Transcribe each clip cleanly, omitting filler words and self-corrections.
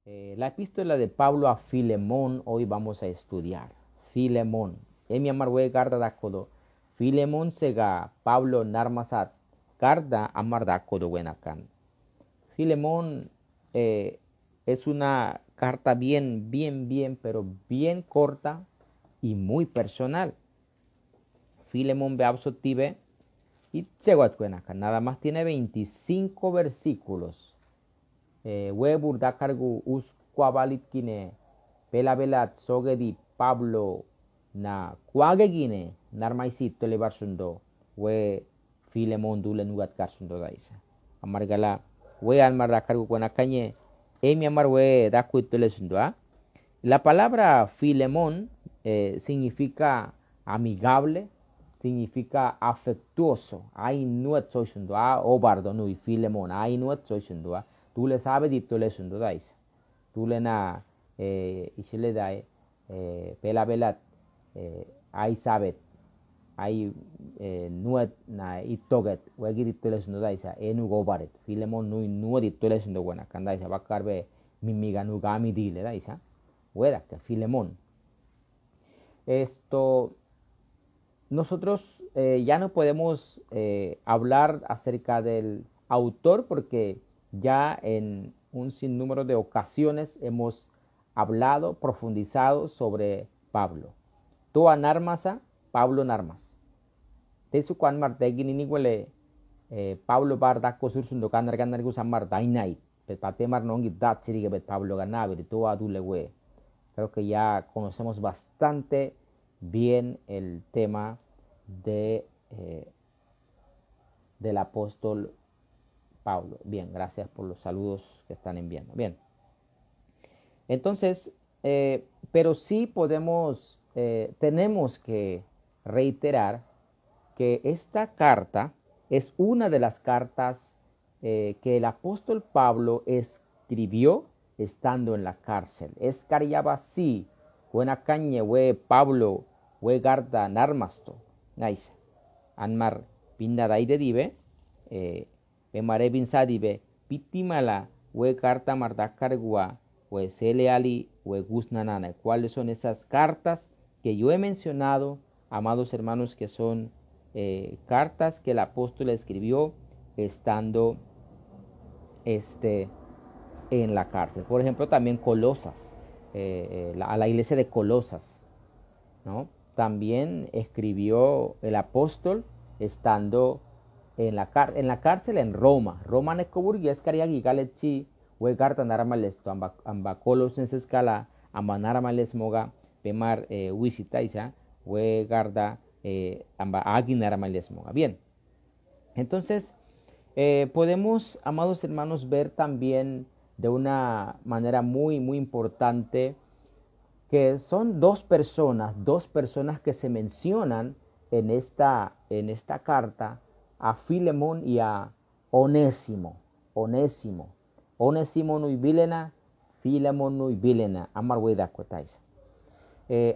La epístola de Pablo a Filemón hoy vamos a estudiar. Filemón. Emi amar we garda dakodo. Filemón sega Pablo narmasat. Garda amar dakodo wenakan. Filemón es una carta pero bien corta y muy personal. Filemón beabsotive y chewat wenakan. Nada más tiene 25 versículos. Webur dakargu us kwabalit kine pelabelat sogedi Pablo na kwage gine narmaisit telebar sundo we Filemon dulen ugat kar sundo daisa amargala we almar dakargu kona kanye emi amar we dakuit tole sundo. La palabra Filemón significa amigable, significa afectuoso. Ay nuet soy sundo obardo nui Filemón ay nuet soy sundo. Tú le sabes y tú le sundo dais. Tú le na isile dai pela belat ay sabet ay nuet na itoget wagi ditto le sundo daisa enu gobaret Filemon nui nuet ditto le sundo buena kandaisa bakarbe mimiga nu gami dile daisa weda que Filemón. Nosotros ya no podemos hablar acerca del autor porque ya en un sinnúmero de ocasiones hemos hablado, profundizado sobre Pablo. Toa narmasa, Pablo narmas. Tesu kwan martegi niniguele Pablo barda kosur sundo kanar kanar gusa mardainai. Bet pate mar nongi dat chiriga bet Pablo ganabe toa dulewe. Creo que ya conocemos bastante bien el tema del apóstol Pablo. Bien, gracias por los saludos que están enviando. Bien, entonces, pero sí tenemos que reiterar que esta carta es una de las cartas que el apóstol Pablo escribió estando en la cárcel. Es cariaba sí, buena cañe, we Pablo, we garda narmasto, nice. Anmar pinda daide dibe, Emare bin sadibe pitimala we carta mardakargua we seleali we gusnanana. ¿Cuáles son esas cartas que yo he mencionado, amados hermanos, que son cartas que el apóstol escribió estando en la cárcel? Por ejemplo, también Colosas, a la iglesia de Colosas, ¿no? También escribió el apóstol estando en la cárcel en Roma. Roma nekoburgi eskariagi galechi we garta naramales to amba Colosenses kala amba naramales moga pemar wisitaisa we garda amba agi naramales moga. Bien, entonces podemos, amados hermanos, ver también de una manera muy importante que son dos personas que se mencionan en esta carta, a Filemón y a Onésimo. Onésimo nui bilena, Filemón nui bilena, amar weda kotais.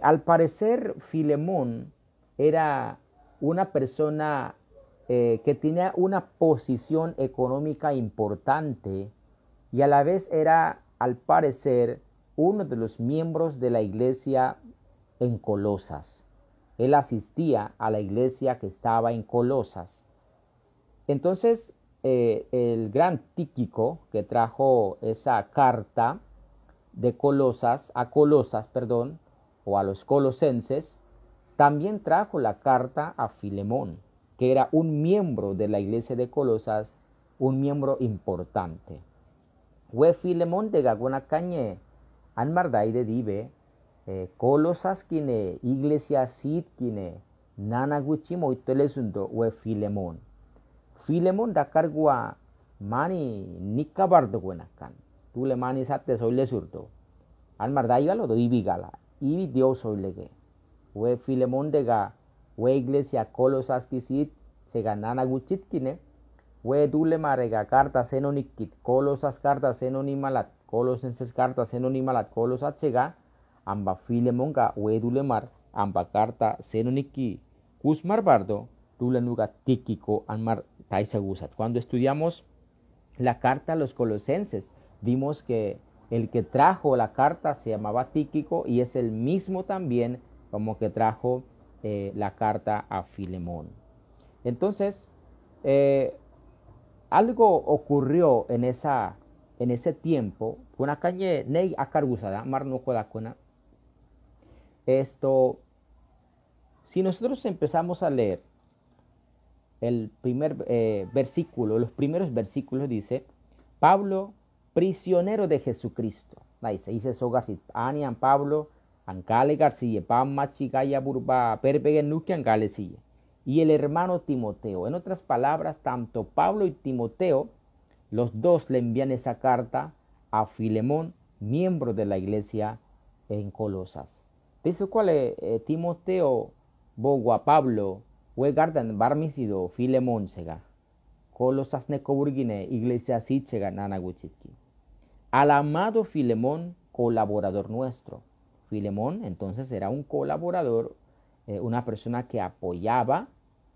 Al parecer Filemón era una persona que tenía una posición económica importante y a la vez era, al parecer, uno de los miembros de la iglesia en Colosas. Él asistía a la iglesia que estaba en Colosas. Entonces, el gran Tíquico que trajo esa carta de Colosas, o a los colosenses, también trajo la carta a Filemón, que era un miembro de la iglesia de Colosas, un miembro importante. We Filemón de Gagona Cañe, Anmardai de Dive, Colosas kine, iglesia sit kine, Nanaguchi moitelesundo, we Filemón. Filemón da cargua mani nikabardo buenakan. Tú le mani satte soy le surdo. Anmardai galo do ibigala, ibi Dios soy lege. We Filemón de ga, we iglesia Colosas kisit, se ganana guchit kine, we dule marega carta senonikit, Colosas carta senonimalat, Colosenses carta senonimalat, Colosas chega, amba Filemón ga we dule mar, amba carta senoniki, kusmar bardo, dule nuga Tíquico anmar taisagusat. Cuando estudiamos la carta a los colosenses, vimos que El que trajo la carta se llamaba Tíquico y es el mismo también como que trajo la carta a Filemón. Entonces, algo ocurrió en ese tiempo. Kuna calle ney akargusada, marno kodakuna. Esto, si nosotros empezamos a leer el primer versículo, los primeros versículos dice, Pablo, prisionero de Jesucristo. Dice sogasit, anian Pablo, ancale García, pam machigaya burba, perpeguen nuque ancale siye. Y el hermano Timoteo. En otras palabras, tanto Pablo y Timoteo, los dos le envían esa carta a Filemón, miembro de la iglesia en Colosas. Dice cuál Timoteo, Bogua, Pablo, Wegardan, Barmisido, Filemón sega. Colosas necoburgine, iglesia sichega, nanaguchitki. Al amado Filemón, colaborador nuestro. Filemón entonces era un colaborador, una persona que apoyaba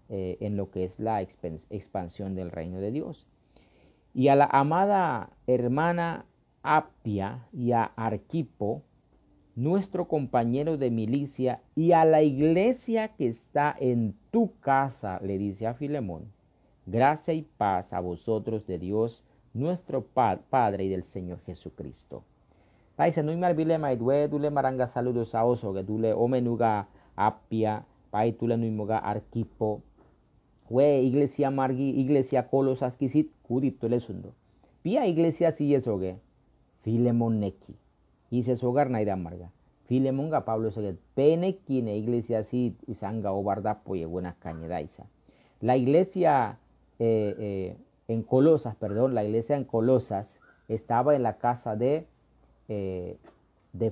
en lo que es la expansión del reino de Dios. Y a la amada hermana Apia y a Arquipo, nuestro compañero de milicia, y a la iglesia que está en tu casa, le dice a Filemón, gracia y paz a vosotros de Dios, nuestro Padre y del Señor Jesucristo. Taisa no me bile mai dule maranga saludos a oso que dule omenuga Apia, pai tule no imoga Arquipo, we iglesia margi, iglesia Colosas kisit kudit tule sundo. Pia iglesia si esoge, Filemón neki. Y se sogar naida marga. Filemón ga Pablo soge, pene kine iglesia si usanga o barda poye buena cañedaisa. La iglesia en Colosas, perdón, la iglesia en Colosas estaba en la casa de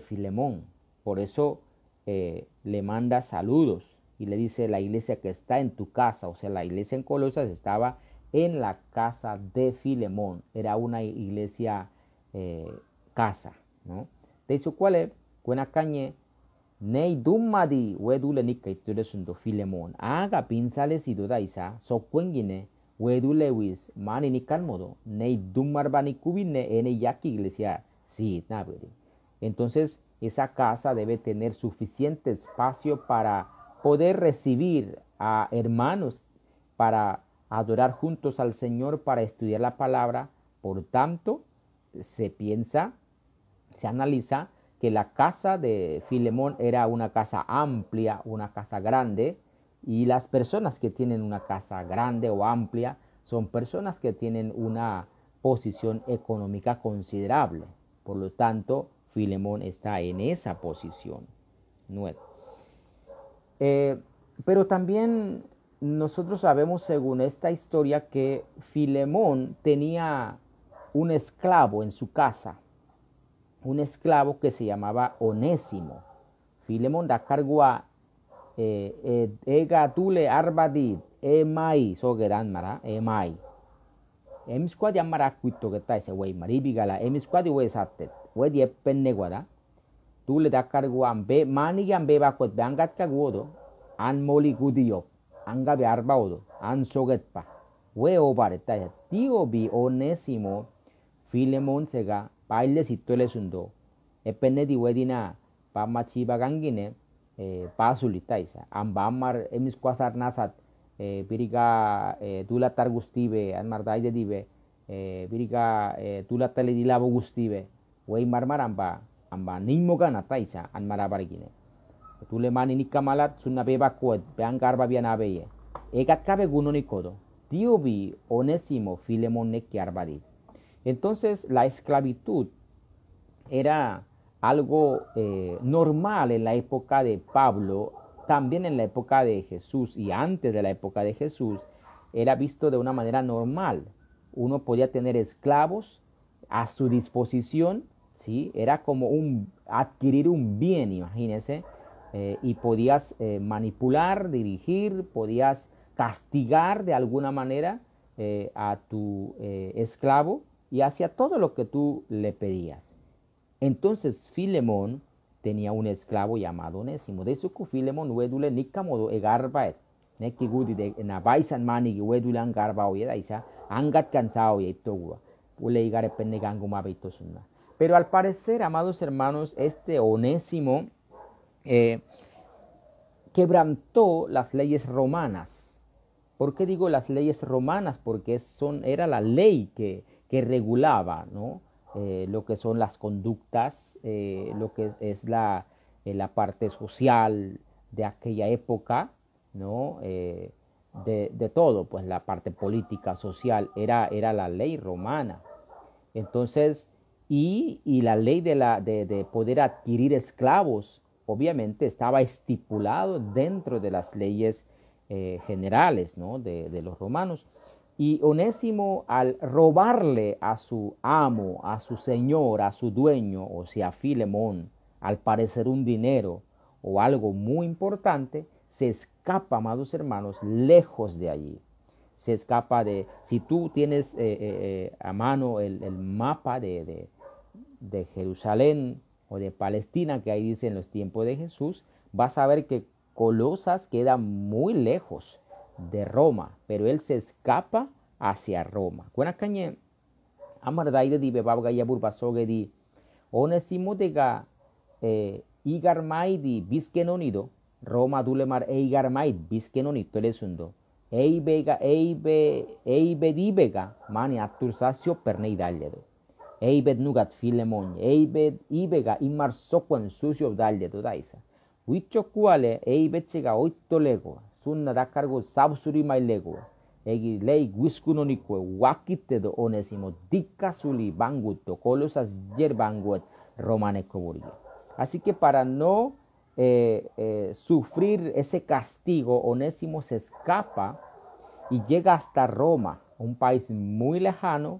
Filemón. Por eso le manda saludos y le dice la iglesia que está en tu casa. O sea, la iglesia en Colosas estaba en la casa de Filemón. Era una iglesia casa, ¿no? De eso cuál es, buena cañe, nei dumadi wedule nikaiture sundo Filemón. Aga pinsales y dudaisa, so cuenguine, wedule wis, mani nikan modo, nei dumarbani kubine ene yaki iglesia. Sí, nabere. Entonces, esa casa debe tener suficiente espacio para poder recibir a hermanos, para adorar juntos al Señor, para estudiar la palabra. Por tanto, se piensa, se analiza que la casa de Filemón era una casa amplia, una casa grande, y las personas que tienen una casa grande o amplia son personas que tienen una posición económica considerable. Por lo tanto, Filemón está en esa posición. Pero también nosotros sabemos, según esta historia, que Filemón tenía un esclavo en su casa, un esclavo que se llamaba Onésimo. Filemón da cargua ega tule arbadid emai sogeran mara emai. Emisquad yamara quito que ta ese wey maribigala emisquad we satet we die penne guada tule da cargua ambe mani ambe bakot bangat kaguodo an moli gudio anga be arbaudo an sogetpa we obare ta tío bi Onésimo Filemón sega paile sitole sundo epenne di wedina pa machi bagangine pasulita isa ambamar emisquasar nasat biriga tulatar gustibe an mardai dibe biriga tulatale dilabo gustibe wey marmar amba nimoga nataisa an marabarigine tule mani nikamalat sunna beba kuat beangar babiana beye egat kabe gunoni kodo tío bi Onésimo Filemón neki arbadi. Entonces la esclavitud era algo normal en la época de Pablo, también en la época de Jesús y antes de la época de Jesús, era visto de una manera normal. Uno podía tener esclavos a su disposición, ¿sí? Era como adquirir un bien, imagínense, y podías manipular, dirigir, podías castigar de alguna manera a tu esclavo y hacía todo lo que tú le pedías. Entonces Filemón tenía un esclavo llamado Onésimo. De su Filemón wedule nikamodo egarbaet. Neki gudi de nabaisan mani wedule angarba oye daisa angat cansao ye togua. Ule igare penne gango mabeito sunna. Pero al parecer, amados hermanos, este Onésimo quebrantó las leyes romanas. ¿Por qué digo las leyes romanas? Porque era la ley que regulaba, ¿no? Lo que son las conductas, lo que es la parte social de aquella época, ¿no? De todo, pues la parte política, social, era la ley romana. Entonces, y la ley de poder adquirir esclavos, obviamente estaba estipulado dentro de las leyes generales, ¿no? de los romanos. Y Onésimo, al robarle a su amo, a su señor, a su dueño, o sea, Filemón, al parecer un dinero o algo muy importante, se escapa, amados hermanos, lejos de allí. Se escapa si tú tienes a mano el mapa de Jerusalén o de Palestina, que ahí dice en los tiempos de Jesús, vas a ver que Colosas queda muy lejos de Roma, pero él se escapa hacia Roma. Cuenacañe, Amardaide di Bebabgaya Burbasogedi, Onésimo dega Igarmaidi Biskenonido, Roma Dulemar Eigarmaid Biskenonito Elesundo, Eibe dibega mani attursasio perneidagliedo. Eibed nugat Filemon, Eibed ibega imar soquen sucio dagliedo daisa. Wicho kuale Eibed chega oito lego, sunna da cargo sabsuri mai lego. Egi lei wiskunonique wakitedo Onésimo dikasuli banguto colosas yerbanguet romane coburgi. Así que para no sufrir ese castigo, Onésimo se escapa y llega hasta Roma, un país muy lejano,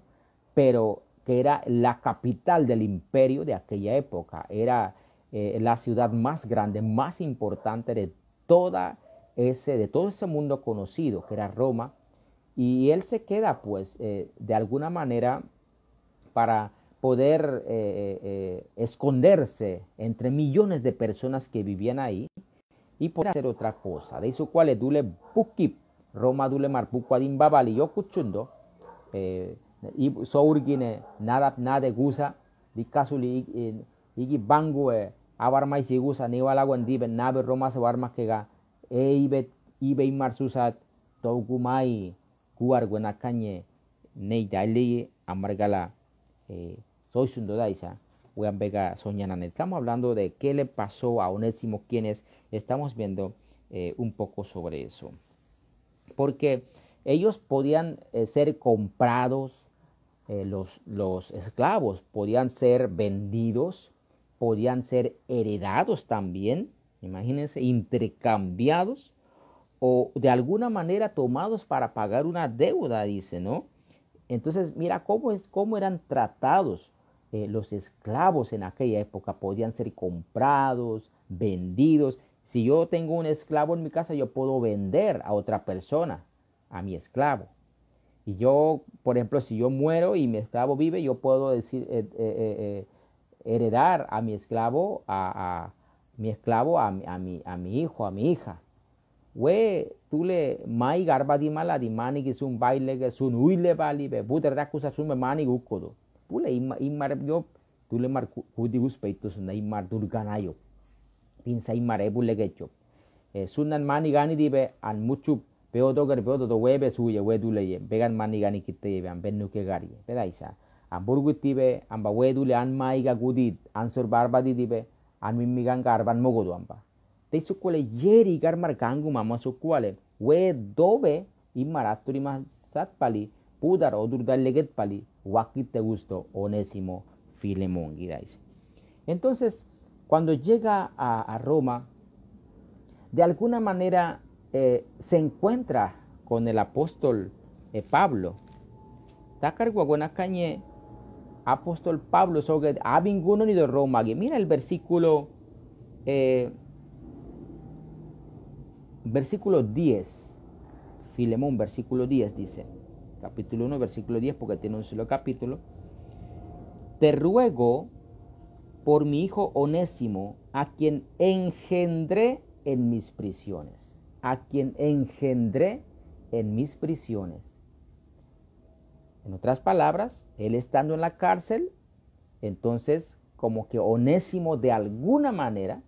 pero que era la capital del imperio de aquella época. Era la ciudad más grande, más importante de todo ese mundo conocido, que era Roma. Y él se queda, pues, de alguna manera para poder esconderse entre millones de personas que vivían ahí y poder hacer otra cosa. De eso cual dule bukip Roma dule mar bukwadin babali yokuchundo y sourgine nada gusa di kasuli igi bangu abarmai si gusa ni walawan dibe nabe Roma se warma kega ibe imar susat togumai kuar guenakañe nei daili amargala soy Sundodaisa, Vega Soñanan. Estamos hablando de qué le pasó a Onésimo, quienes estamos viendo un poco sobre eso. Porque ellos podían ser comprados, los esclavos podían ser vendidos, podían ser heredados también, imagínense, intercambiados o de alguna manera tomados para pagar una deuda, dice, ¿no? Entonces, mira cómo eran tratados los esclavos en aquella época. Podían ser comprados, vendidos. Si yo tengo un esclavo en mi casa, yo puedo vender a otra persona, a mi esclavo. Y yo, por ejemplo, si yo muero y mi esclavo vive, yo puedo decir, heredar a mi esclavo, a mi hijo, a mi hija. We tule mai garba di mala di mani ki sun baile ke sun uile bali be buter da kusa sun me mani gukodo pule imar yo tule mar kudi gus peitu sun imar durganayo pinsa imar ebule gecho sunan mani gani di be an muchu peodo do webe suye we dule ye began mani gani kitte ye an bennu ke gari pedaisa an burguti be amba we dule an mai ga gudit ansur barbadi di be an mimmigan garban mogodo amba te sukuale yeri garmar gangu mama sukuale we dobe imaraturi mas satpali pudar odur daleget pali wakit te gusto Onésimo Filemón guidáis. Entonces, cuando llega a Roma, de alguna manera se encuentra con el apóstol Pablo. Takargua cañe apóstol Pablo sobre abinguno ni de Roma. Mira el versículo versículo 10, Filemón, versículo 10 dice, capítulo 1, versículo 10, porque tiene un solo capítulo. Te ruego por mi hijo Onésimo, a quien engendré en mis prisiones, a quien engendré en mis prisiones. En otras palabras, él estando en la cárcel, Entonces, como que Onésimo de alguna manera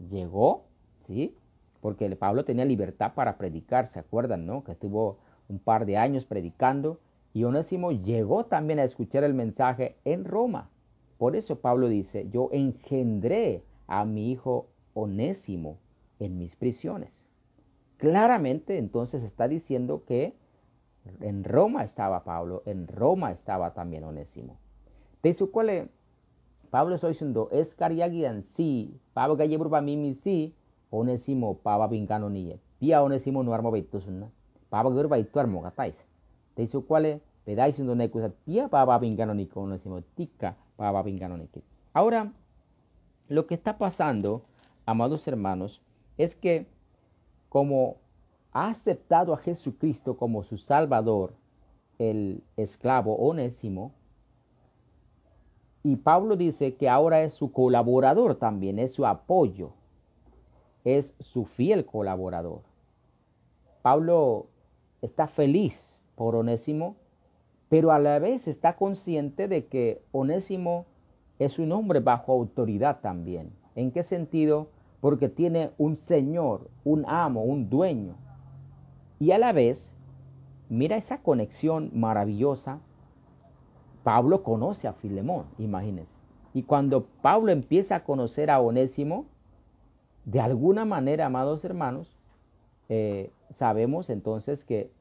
llegó, ¿sí? Porque Pablo tenía libertad para predicar, ¿se acuerdan, no? Que estuvo un par de años predicando y Onésimo llegó también a escuchar el mensaje en Roma. Por eso Pablo dice, yo engendré a mi hijo Onésimo en mis prisiones. Claramente entonces está diciendo que en Roma estaba Pablo, en Roma estaba también Onésimo. De su cual Pablo está diciendo, es cariagian sí, Pablo que lleva mimi sí, Onésimo Pablo vingano niye. Pia Onésimo no armo beitusuna. Pablo que baitu armo gatais. De su cual pedais un donecusa pia Pablo vingano ni con Onésimo tica Pablo vingano ni. Ahora, lo que está pasando, amados hermanos, es que como ha aceptado a Jesucristo como su Salvador, el esclavo Onésimo, y Pablo dice que ahora es su colaborador también, es su apoyo, es su fiel colaborador. Pablo está feliz por Onésimo, pero a la vez está consciente de que Onésimo es un hombre bajo autoridad también. ¿En qué sentido? Porque tiene un señor, un amo, un dueño. Y a la vez, mira esa conexión maravillosa. Pablo conoce a Filemón, imagínense. Y cuando Pablo empieza a conocer a Onésimo, de alguna manera, amados hermanos, sabemos entonces que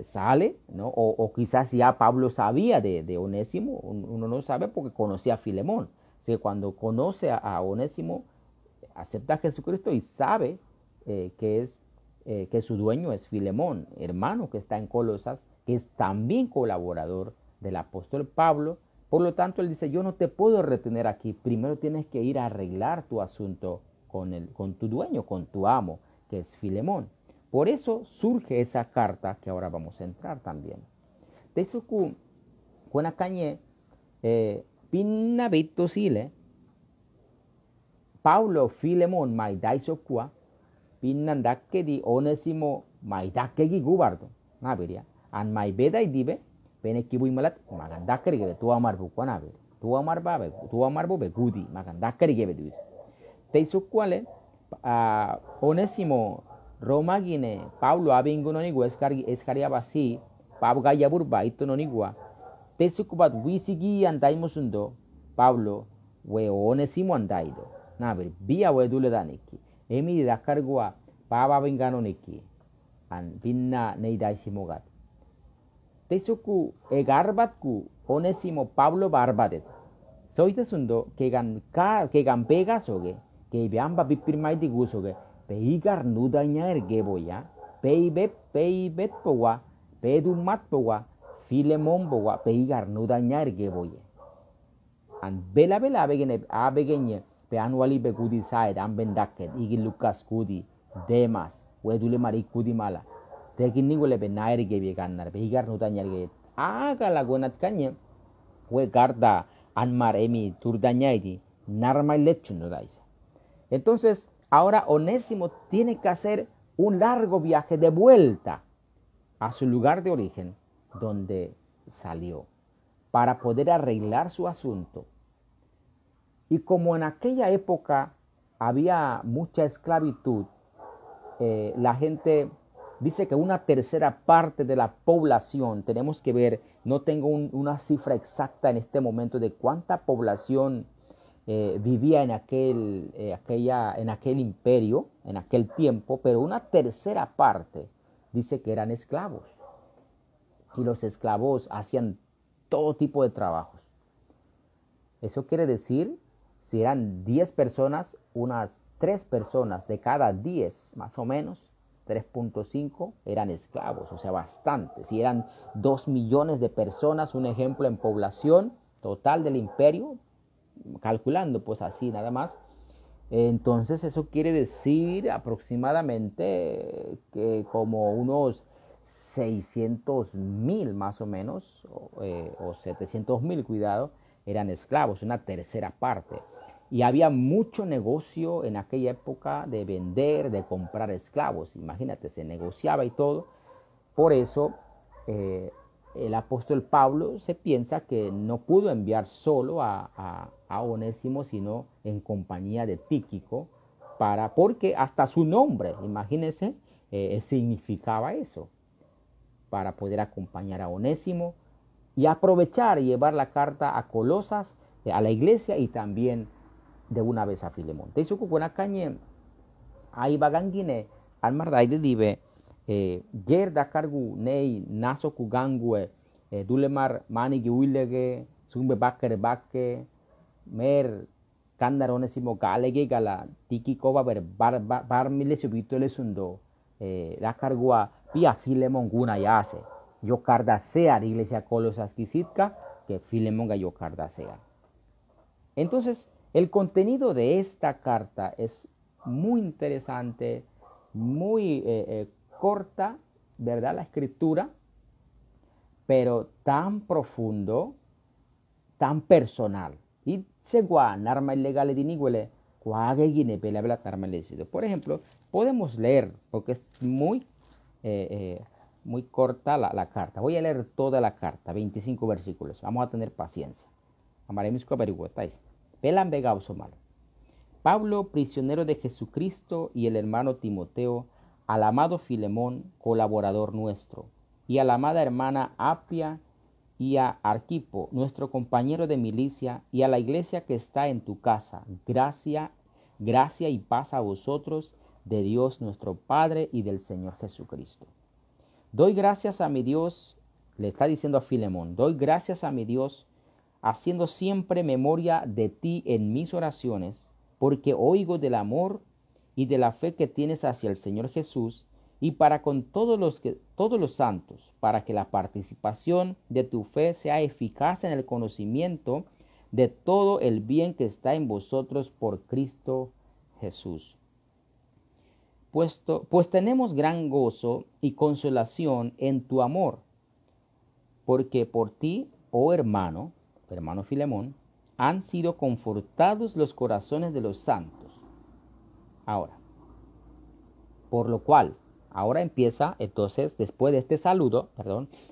sale, ¿no? O quizás ya Pablo sabía de Onésimo, uno no sabe porque conocía a Filemón. Así que cuando conoce a Onésimo, acepta a Jesucristo y sabe que su dueño es Filemón, hermano que está en Colosas, que es también colaborador del apóstol Pablo. Por lo tanto, él dice, yo no te puedo retener aquí, primero tienes que ir a arreglar tu asunto con tu dueño, con tu amo, que es Filemón. Por eso surge esa carta que ahora vamos a entrar también. De eso que cuando cañe pinna vito sile Paulo Filemón maidaiso pinnan dakke di Onésimo maidakke gi gubardo naberia an mai beda dibe bene kibu malat magan dakkeri gebe tu amar bu konabe tu amar babe tu amar bo be gudi magan dakkeri gebe duis teiso kuale Onésimo Roma gine Paulo abingu nonigu eskaria basi Pablo gaya burba itu nonigua teiso kubat wisigi andaimusundo Pablo we Onésimo andaido naber biya we dule daniki emi dakargua Paba vingano niki an pinna neidaisimogat teisuku egarbatku Onésimo Pablo barbadet soite sundo que gan pega soge que biamba bipirmai di gusoge peigar nudaña ergeboya peibet powa pedumat powa Filemón powa peigar nudaña ergeboye an bela abegene pe anuali be kudi saed amben dakket igi Lucas kudi Demas wedule mari kudi mala tekin ningole be nair gebe gannar be higar nutanya ge aga lagonat kanye we garda anmar emi turdañaidi narma lechun no dais. Entonces ahora Onésimo tiene que hacer un largo viaje de vuelta a su lugar de origen donde salió para poder arreglar su asunto. Y como en aquella época había mucha esclavitud, la gente dice que una tercera parte de la población, tenemos que ver, no tengo una cifra exacta en este momento de cuánta población vivía en aquel imperio, en aquel tiempo, pero una tercera parte dice que eran esclavos. Y los esclavos hacían todo tipo de trabajos. Eso quiere decir, si eran 10 personas, unas 3 personas de cada 10, más o menos, 3.5 eran esclavos, o sea, bastante. Si eran 2 millones de personas, un ejemplo en población total del imperio, calculando pues así nada más, entonces eso quiere decir aproximadamente que como unos 600,000 más o menos, o 700,000, cuidado, eran esclavos, una tercera parte. Y había mucho negocio en aquella época de vender, de comprar esclavos. Imagínate, se negociaba y todo. Por eso el apóstol Pablo se piensa que no pudo enviar solo a Onésimo, sino en compañía de Tíquico, porque hasta su nombre, imagínense, significaba eso, para poder acompañar a Onésimo y aprovechar y llevar la carta a Colosas, a la iglesia y también de una vez a Filemón. Te hizo con cañe ahí bagangine al mardaide dive yerda cargu nei naso kugangue dulemar manigi uilege sumbe bakke mer kandar Onésimo galege gala tiki koba bar mile subito le sundo la cargua pia Filemón guna yase yo cardasea de iglesia Colosas quisitka que Filemón yo cardasea. Entonces, el contenido de esta carta es muy interesante, muy corta, ¿verdad? La escritura, pero tan profundo, tan personal. Y segua narma ilegal de niguele, por ejemplo, podemos leer, porque es muy corta la carta. Voy a leer toda la carta, 25 versículos. Vamos a tener paciencia. Amaremos que averiguáis. Pelan vega mal. Pablo, prisionero de Jesucristo, y el hermano Timoteo, al amado Filemón, colaborador nuestro, y a la amada hermana Apia y a Arquipo, nuestro compañero de milicia, y a la iglesia que está en tu casa, gracia y paz a vosotros, de Dios nuestro Padre y del Señor Jesucristo. Doy gracias a mi Dios, le está diciendo a Filemón, doy gracias a mi Dios, haciendo siempre memoria de ti en mis oraciones, porque oigo del amor y de la fe que tienes hacia el Señor Jesús, y para con todos los santos, para que la participación de tu fe sea eficaz en el conocimiento de todo el bien que está en vosotros por Cristo Jesús. Pues tenemos gran gozo y consolación en tu amor, porque por ti, oh hermano Filemón, han sido confortados los corazones de los santos. Ahora, por lo cual, ahora empieza, entonces, después de este saludo,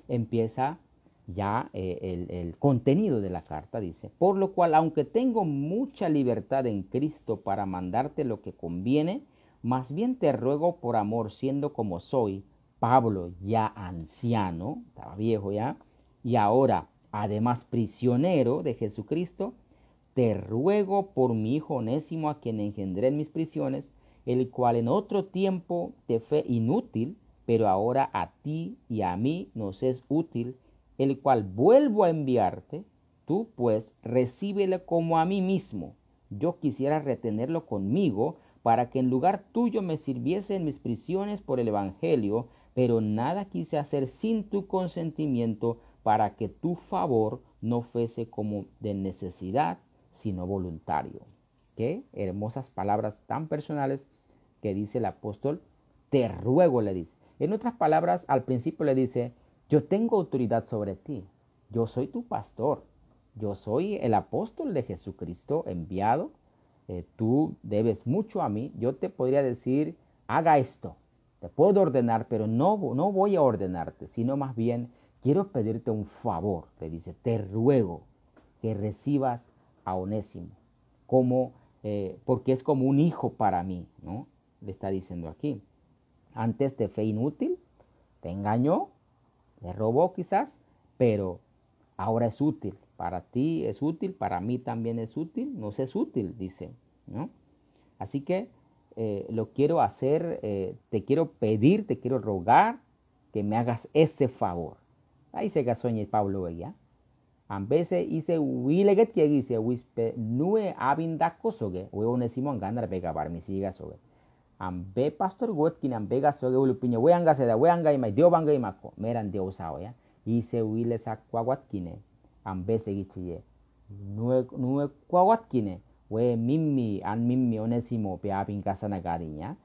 empieza ya el contenido de la carta, dice, por lo cual, aunque tengo mucha libertad en Cristo para mandarte lo que conviene, más bien te ruego por amor, siendo como soy, Pablo, ya anciano, estaba viejo ya, y ahora, además prisionero de Jesucristo, te ruego por mi hijo Onésimo, a quien engendré en mis prisiones, el cual en otro tiempo te fue inútil, pero ahora a ti y a mí nos es útil, el cual vuelvo a enviarte. Tú pues recíbele como a mí mismo. Yo quisiera retenerlo conmigo, para que en lugar tuyo me sirviese en mis prisiones por el Evangelio, pero nada quise hacer sin tu consentimiento, para que tu favor no fuese como de necesidad, sino voluntario. Qué hermosas palabras tan personales que dice el apóstol, te ruego, le dice. En otras palabras, al principio le dice, yo tengo autoridad sobre ti, yo soy tu pastor, yo soy el apóstol de Jesucristo enviado, tú debes mucho a mí, yo te podría decir, haga esto, te puedo ordenar, pero no voy a ordenarte, sino más bien quiero pedirte un favor, le dice, te ruego que recibas a Onésimo, porque es como un hijo para mí, ¿no? Le está diciendo aquí. Antes te fue inútil, te engañó, te robó quizás, pero ahora es útil. Para ti es útil, para mí también es útil, nos es útil, dice, ¿no? Así que lo quiero hacer, te quiero pedir, te quiero rogar que me hagas ese favor. Ahí se gasoña Pablo ya. Ambese hice wileget que dice wispe nue abinda kosoge, we Onésimo ganar vega bar mi siga soge. Ambe pastor got kin ambe gasoge ulupiña we anga seda we anga ima dio banga imako meran dio sao ya. Hice wile sakwawat kine ambe segichiye nue kwawat kine we mimmi an mimmi Onésimo pe abin casana gariña.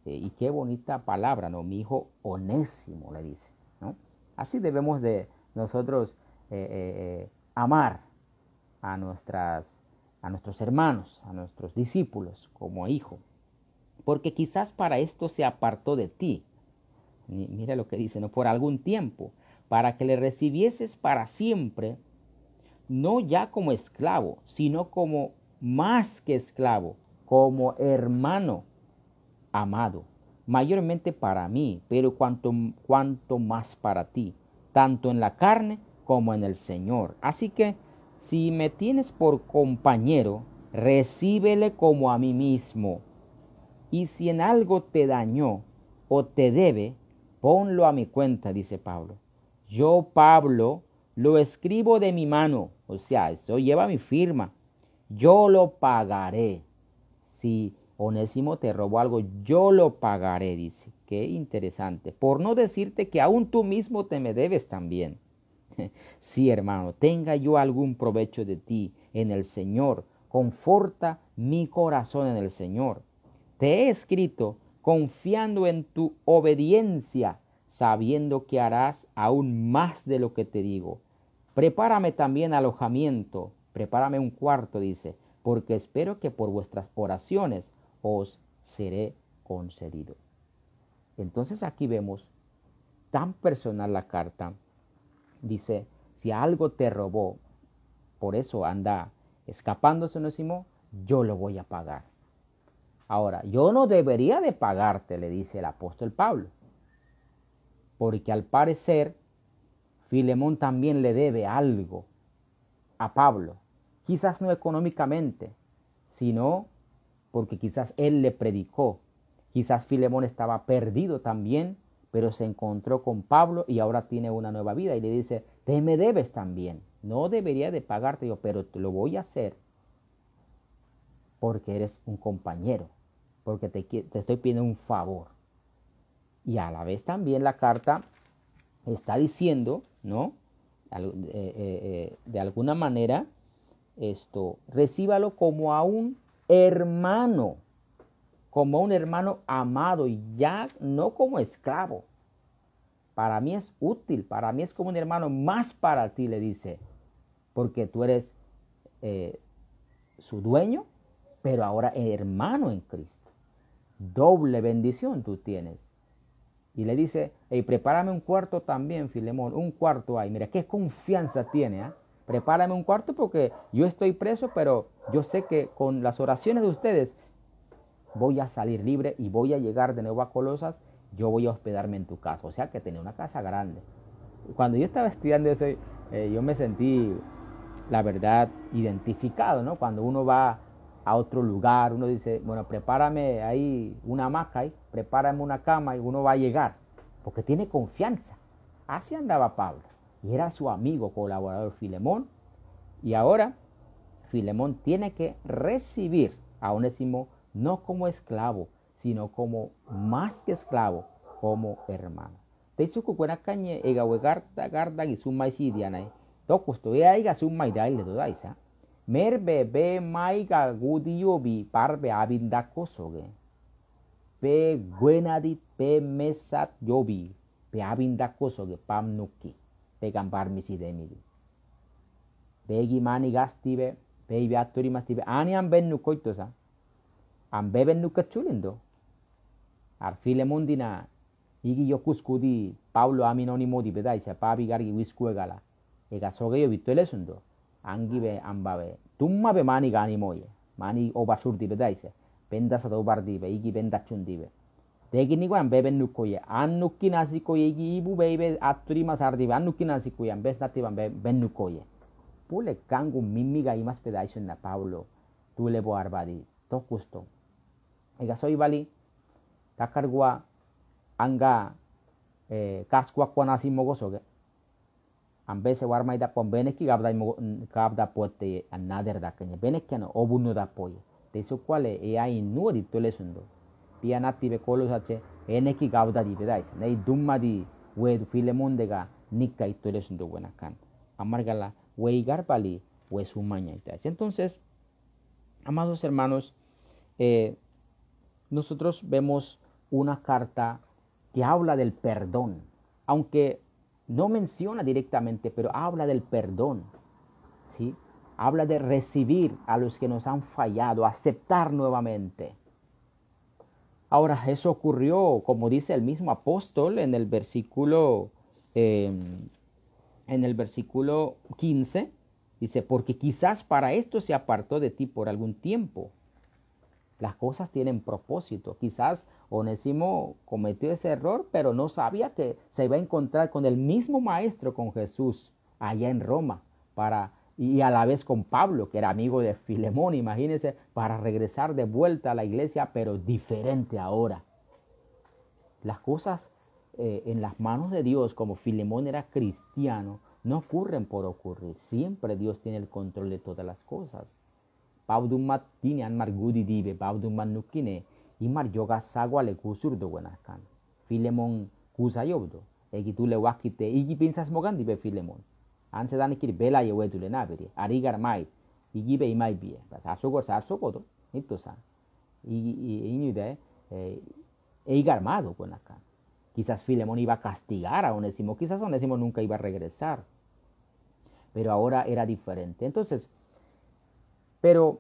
Y qué bonita palabra, ¿no? Mi hijo Onésimo le dice, ¿no? Así debemos de nosotros amar a nuestros hermanos, a nuestros discípulos como hijo, porque quizás para esto se apartó de ti. Mira lo que dice, no por algún tiempo, para que le recibieses para siempre, no ya como esclavo, sino como más que esclavo, como hermano amado, mayormente para mí, pero cuanto más para ti, tanto en la carne como en el Señor. Así que, si me tienes por compañero, recíbele como a mí mismo. Y si en algo te dañó o te debe, ponlo a mi cuenta, dice Pablo. Yo, Pablo, lo escribo de mi mano, o sea, eso lleva mi firma. Yo lo pagaré. Si Onésimo te robó algo, yo lo pagaré, dice. Qué interesante. Por no decirte que aún tú mismo te me debes también. Sí, hermano, tenga yo algún provecho de ti en el Señor. Conforta mi corazón en el Señor. Te he escrito confiando en tu obediencia, sabiendo que harás aún más de lo que te digo. Prepárame también alojamiento, prepárame un cuarto, dice, porque espero que por vuestras oraciones os seré concedido. Entonces aquí vemos tan personal la carta. Dice, si algo te robó, por eso anda escapándose, Onésimo, yo lo voy a pagar. Ahora, yo no debería de pagarte, le dice el apóstol Pablo, porque al parecer Filemón también le debe algo a Pablo, quizás no económicamente, sino porque quizás él le predicó, quizás Filemón estaba perdido también, pero se encontró con Pablo y ahora tiene una nueva vida y le dice, te me debes también, no debería de pagarte yo, pero te lo voy a hacer porque eres un compañero, porque te estoy pidiendo un favor. Y a la vez también la carta está diciendo, ¿no? De alguna manera, recíbalo como a un hermano amado y ya no como esclavo. Para mí es útil, para mí es como un hermano más para ti, le dice, porque tú eres su dueño, pero ahora hermano en Cristo. Doble bendición tú tienes. Y le dice, hey, prepárame un cuarto también, Filemón, un cuarto hay. Mira, qué confianza tiene, ¿eh? Prepárame un cuarto porque yo estoy preso, pero yo sé que con las oraciones de ustedes voy a salir libre y voy a llegar de nuevo a Colosas, yo voy a hospedarme en tu casa. O sea que tenía una casa grande. Cuando yo estaba estudiando eso, yo me sentí, la verdad, identificado, ¿no? Cuando uno va a otro lugar, uno dice, bueno, prepárame ahí una hamaca, ahí, prepárame una cama y uno va a llegar, porque tiene confianza. Así andaba Pablo, y era su amigo, colaborador Filemón, y ahora Filemón tiene que recibir a Onésimo no como esclavo, sino como más que esclavo, como hermano. Te suku kuena kanye ega wegarta garda gisumai sidianai. Tokusto e aiga sumai dai le dodaisa. Merbe be maiga gudiobi parbe abinda kosoge. Pe gwenadit pe mesat yobi. Pe abinda kosoge pamnuki. Pe gambar misi demidi. Begi mani gastibe. Pe viattori mastibe. Ani ambennu koitosa. Ambe bennu kachulindo. Ar Filemon dina. Igi yokuskudi Pablo aminonimo di bedaisa. Pabi gargi wiskuegala. Ega sogeyo vituelesundo. Angibe ambabe tumma be mani gani moye mani obasur dibe daise benda sa dobar dibe igi benda chun dibe tegi ni gwan beben nukoye annukki nasikoye igi ibu bebe aturi masar dibe annukki nasikoye ambes natiban ben nukoye pule kangu mimiga imas pedaiso na Pablo tule bo arbadi to kusto ega soy bali takargua anga kaskwa kwanasi mogosoge ambese warmai da pon bene ki gabda pote another da kanya bene kano obuno da poye te so quale e ai nuo di tole sundo pia natti be kolo sache ene ki gabda di bedais nei dumma di we Filemon dega nikka itole sundo buena kan amargala we garbali we sumaña ita. Entonces, amados hermanos, nosotros vemos una carta que habla del perdón, aunque no menciona directamente, pero habla del perdón, ¿sí? Habla de recibir a los que nos han fallado, aceptar nuevamente. Ahora, eso ocurrió, como dice el mismo apóstol en el versículo en el versículo 15, dice, porque quizás para esto se apartó de ti por algún tiempo. Las cosas tienen propósito. Quizás Onésimo cometió ese error, pero no sabía que se iba a encontrar con el mismo maestro, con Jesús, allá en Roma, y a la vez con Pablo, que era amigo de Filemón, imagínense, para regresar de vuelta a la iglesia, pero diferente ahora. Las cosas en las manos de Dios, como Filemón era cristiano, no ocurren por ocurrir. Siempre Dios tiene el control de todas las cosas. Paudummat tini an mar gudi dibe, paudummat nukine, y mar yoga sagwa le kusurdo buenakan. Filemón kusayobdo, egitule wakite, igi piensas mogan dibe Filemón. Anse dan kiri bela yewedule nabiri, arigar mai, igi be imai bie, sarsogodo, itosa. Y inude, eigar armado buenakan. Quizás Filemón iba a castigar a Onésimo, quizás Onésimo nunca iba a regresar, pero ahora era diferente. Entonces, pero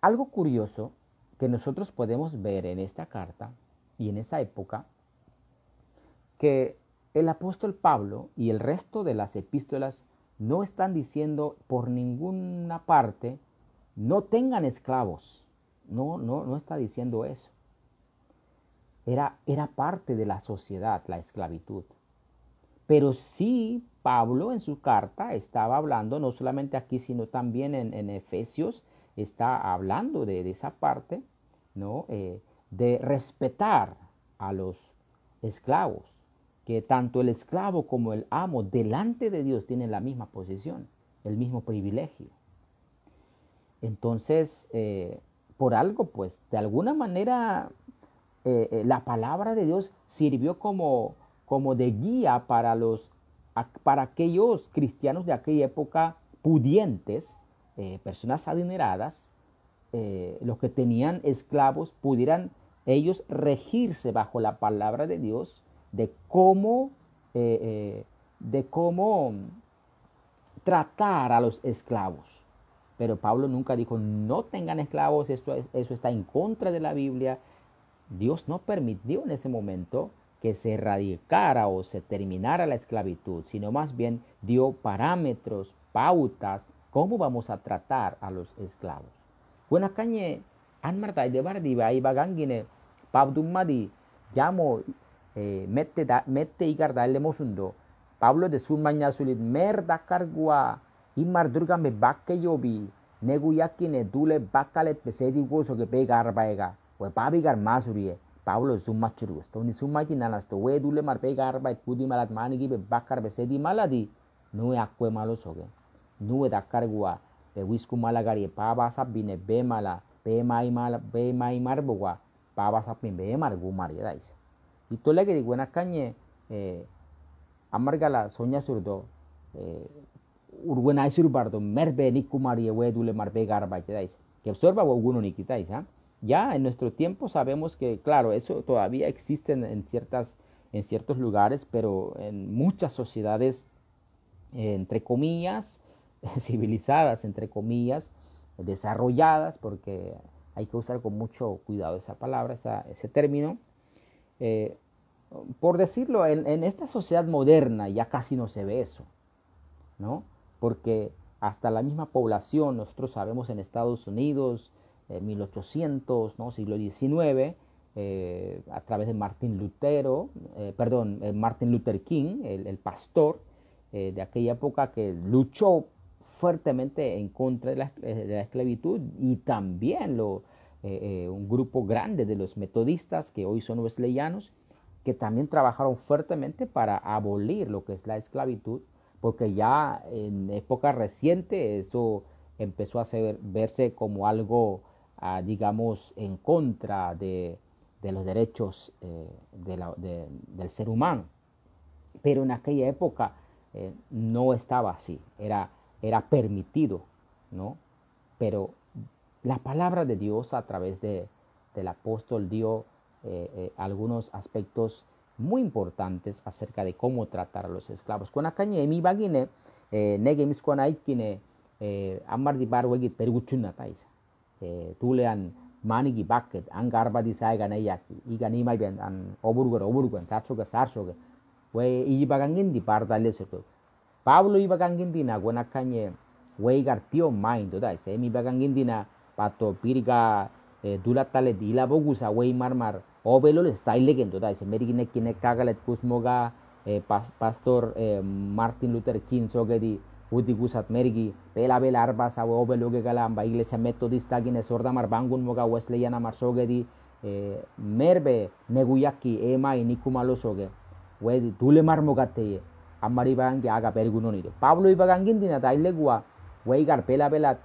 algo curioso que nosotros podemos ver en esta carta y en esa época, que el apóstol Pablo y el resto de las epístolas no están diciendo por ninguna parte, no tengan esclavos. No está diciendo eso. Era parte de la sociedad, la esclavitud. Pero sí, Pablo en su carta estaba hablando, no solamente aquí, sino también en Efesios, está hablando de esa parte, ¿no? De respetar a los esclavos, que tanto el esclavo como el amo delante de Dios tienen la misma posición, el mismo privilegio. Entonces, por algo, pues, de alguna manera, la palabra de Dios sirvió como de guía para aquellos cristianos de aquella época pudientes, personas adineradas, los que tenían esclavos, pudieran ellos regirse bajo la palabra de Dios de cómo tratar a los esclavos. Pero Pablo nunca dijo, no tengan esclavos, eso está en contra de la Biblia. Dios no permitió en ese momento que se erradicara o se terminara la esclavitud, sino más bien dio parámetros, pautas, cómo vamos a tratar a los esclavos. Buena cañe, anmartai de bardi va iba gangine, pabdummadi, llamo, mette igarda el mosundo, Pablo de sun mañasulit merda cargua, imar durga me bakke yobi, negu yakine dule bakalet pesedi gozo que pega arbaega, pues pabigar masurie. Pablo summa churu sto ni summa kinanas to we dule mar pega arba kudi malat manigi be bakar be sedi maladi nu akwe malo soge nu da kargua be wisku malagari paba sabine be mala be mai marbogwa paba sapin be margu mariadais y to le que buena cañe amargala soña surdo urbuena surbardo merbe ni kumari we dule mar pega arba dais que observa uno ni quitáis ya en nuestro tiempo sabemos que, claro, eso todavía existe en ciertos lugares, pero en muchas sociedades, entre comillas, civilizadas, entre comillas, desarrolladas, porque hay que usar con mucho cuidado esa palabra, ese término. Por decirlo, en esta sociedad moderna ya casi no se ve eso, ¿no? Porque hasta la misma población, nosotros sabemos en Estados Unidos, 1800, ¿no? Siglo XIX, a través de Martin Luther King, el pastor de aquella época que luchó fuertemente en contra de la esclavitud, y también un grupo grande de los metodistas, que hoy son wesleyanos, que también trabajaron fuertemente para abolir lo que es la esclavitud, porque ya en época reciente eso empezó a verse como algo digamos, en contra de los derechos del ser humano. Pero en aquella época no estaba así, era permitido, ¿no? Pero la palabra de Dios a través del apóstol dio algunos aspectos muy importantes acerca de cómo tratar a los esclavos. Con acañe mi bagine, nege mis con aikine, amar di bar wegi perguchuna taisa. Tulean manigi bucket an garba di sai gana yaki igani mai ben an oburgo sarsoga we ibagangin di parda leso Pablo ibagangin di na gwana kanye we gartio mind da se mi bagangin di na pato pirga dulatale di la bogusa we marmar obelo le style legendo da se merigine kine kagalet kusmoga pastor Martin Luther King sogedi uti gusat merigi pela bela arba sa we obelo ge galamba iglesia metodista gine sorda mar bangun moga wesleyana mar sogedi merbe neguyaki ema inikumalo soge we dule mar mogate amari bagangi aga pergunonido Pablo ibagangin dina dailegua weigar pela bela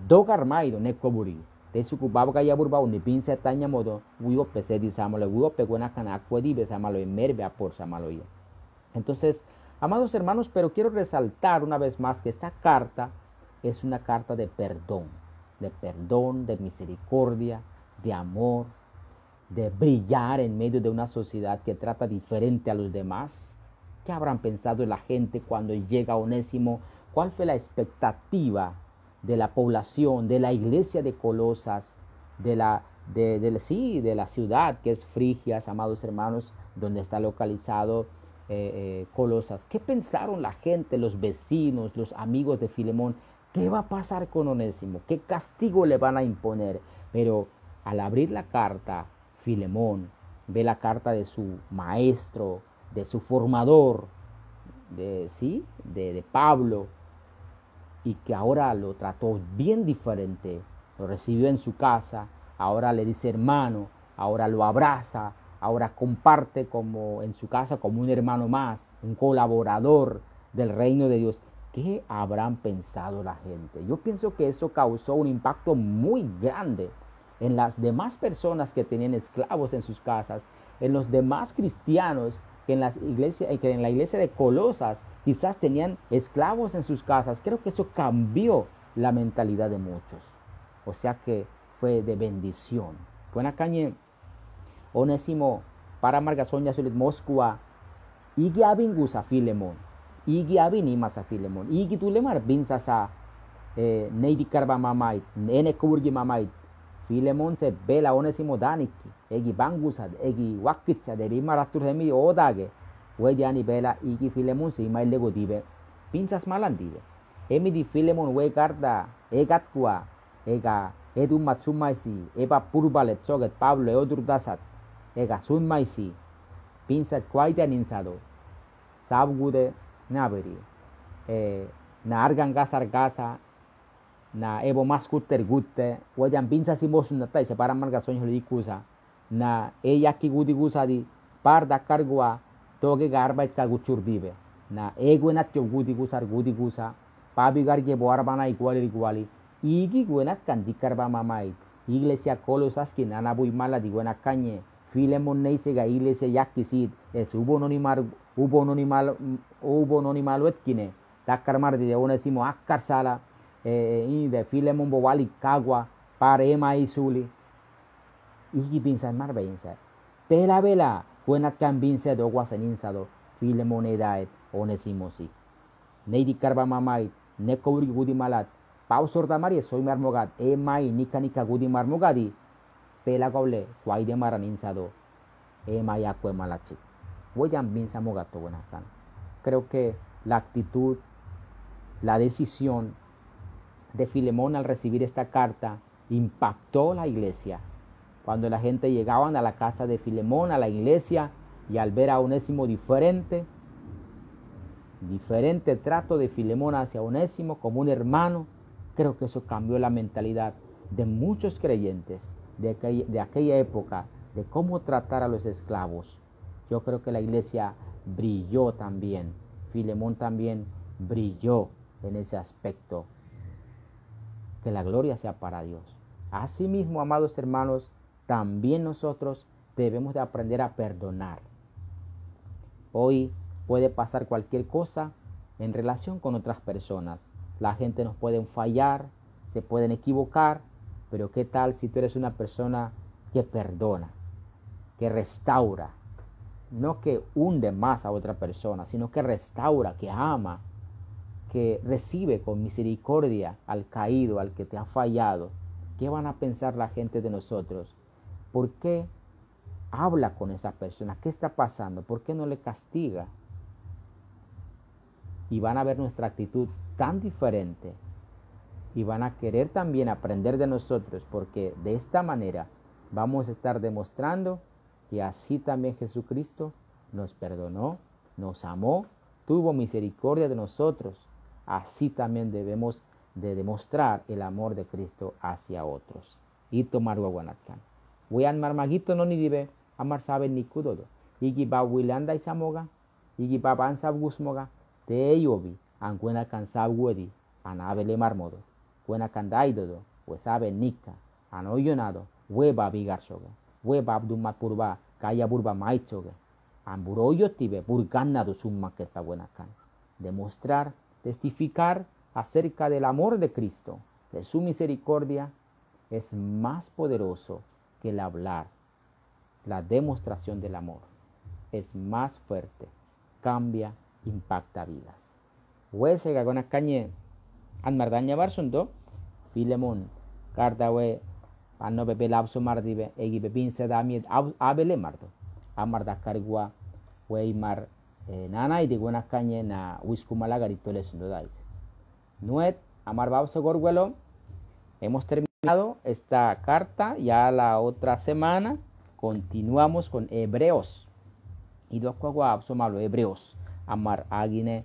dogar maido nekoburi tesuku babga yabur ni pinse tanya modo wigo pese di samalo wigo pegona kana akwedi be samalo merbe apor samalo ya. Entonces, amados hermanos, pero quiero resaltar una vez más que esta carta es una carta de perdón, de misericordia, de amor, de brillar en medio de una sociedad que trata diferente a los demás. ¿Qué habrán pensado la gente cuando llega Onésimo? ¿Cuál fue la expectativa de la población, de la iglesia de Colosas, de la ciudad que es Frigias, amados hermanos, donde está localizado Colosas? ¿Qué pensaron la gente, los vecinos, los amigos de Filemón? ¿Qué va a pasar con Onésimo? ¿Qué castigo le van a imponer? Pero al abrir la carta, Filemón ve la carta de su maestro, de su formador, de Pablo, y que ahora lo trató bien diferente, lo recibió en su casa, ahora le dice hermano, ahora lo abraza, ahora comparte como en su casa como un hermano más, un colaborador del reino de Dios. ¿Qué habrán pensado la gente? Yo pienso que eso causó un impacto muy grande en las demás personas que tenían esclavos en sus casas, en los demás cristianos que en la iglesia de Colosas quizás tenían esclavos en sus casas. Creo que eso cambió la mentalidad de muchos. O sea que fue de bendición. Buena cañe, Onésimo, para Margasoña Sulit Moscua, Igi Abingusa Filemón, Igi Abinimas a Filemón, Igi Tulemar Binsasa, Neidi Karba Mamait, Nene Kurgi Mamait, Filemón se vela Onésimo Daniki, Egi Bangusad, Egi Wakicha, de Bimaratur Hemi Odage, Weyani Bela, Igi Filemón se Imail Lego Dive, Pinsas Malandive, Emi di Filemón we garda, Egatkua, Ega, Edu Matsumaisi, Eva Purbalet Soget, Pablo Eodur Dasat, Ega Sunmaisi, Pinsat Quaitan Insado, Sabgude Naveri, na Argan Gasar Gasa, na Evo Maskuter Gutte, Wajan Pinsas Imos Natai, se para Margasoño Likusa, na Eyaki Gudi Gusadi, Parda Cargua, Toge Garba et Kaguchurdive, na Eguenat Gudi Gusar Gudi Gusa, Pabi Garge Boarbana iguali, Igi Guenat Candicarba Mamait, Iglesia Colosas que Nanabuy Mala di Buena Cañe, Filemón Neisega Iglesia Yakisid, es hubo nonimal wetkine, Takarmar de Onésimo Akarsala, y de Filemón Bowali Cagua, Parema y Suli, Igi Pinsan Marbeinsa, Pela Vela, Buena Cambinse de Oguaseninzado, Filemón Edaet, Onésimo Si, Neidi Carba Mamait, Nekobri Gudi Malat, Pausor Damari, soy marmogat, Emai, Nika Gudi Marmogadi, Pela Goble, Guaide Maraninzado, Emai Acue Malachi. Voy a Binsa Mogato Buenacán. Creo que la actitud, la decisión de Filemón al recibir esta carta impactó la iglesia. Cuando la gente llegaban a la casa de Filemón, a la iglesia, y al ver a Onésimo diferente trato de Filemón hacia Onésimo como un hermano, creo que eso cambió la mentalidad de muchos creyentes de aquella época, de cómo tratar a los esclavos. Yo creo que la iglesia brilló también, Filemón también brilló en ese aspecto. Que la gloria sea para Dios. Asimismo, amados hermanos, también nosotros debemos de aprender a perdonar. Hoy puede pasar cualquier cosa en relación con otras personas. La gente nos puede fallar, se pueden equivocar, pero ¿qué tal si tú eres una persona que perdona, que restaura? No que hunde más a otra persona, sino que restaura, que ama, que recibe con misericordia al caído, al que te ha fallado. ¿Qué van a pensar la gente de nosotros? ¿Por qué habla con esa persona. ¿Qué está pasando? ¿Por qué no le castiga? Y van a ver nuestra actitud tan diferente. Y van a querer también aprender de nosotros, porque de esta manera vamos a estar demostrando que así también Jesucristo nos perdonó, nos amó, tuvo misericordia de nosotros. Así también debemos de demostrar el amor de Cristo hacia otros. Y tomar guaguanatkan. Wean marmagito no ni dibe, amar saben ni kudodo. Igi ba wilanda isamoga, igi ba bansab gusmoga, te yobi, anguena cansab wedi, anabele marmodo. Buena candaidodo, sabe nika, anoyonado, hueva bigarsoga, hueva abdumat purba, kaya burba maichoga, amburoyo tibe, burganado summa que está buena can. Demostrar, testificar acerca del amor de Cristo, de su misericordia, es más poderoso que el hablar. La demostración del amor es más fuerte, cambia, impacta vidas. Huese gagona cañe, anmardaña barsundo, Filemon, Cardawe, Anno bebe labso mardibe, egi bebin se da miet abele mardo. Amar da cargua, weimar, nana y de buena caña na wiskumalagarito les dais. Nuet, amar babso gorguelo, hemos terminado esta carta, ya la otra semana continuamos con Hebreos. Y dos cuagua abso malo, Hebreos, amar agine,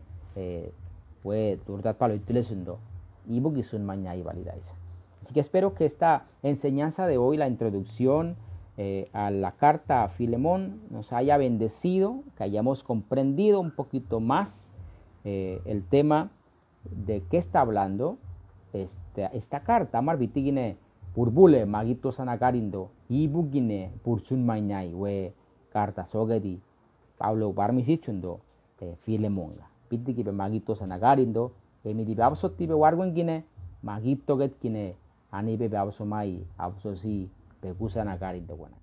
we turdat palo itulesendo. Y bugisun mañana y validáis. Así que espero que esta enseñanza de hoy, la introducción a la carta a Filemón, nos haya bendecido, que hayamos comprendido un poquito más el tema de qué está hablando esta carta. Amar bitigine purbule magito sanagarindo y bugine pursun mañay we carta sogedi Pablo barmisichundo Filemonga. Bitigi magito sanagarindo mi di babso tibe warwen gine magito get kine ani be babso mai abso si be kusana garindo wana.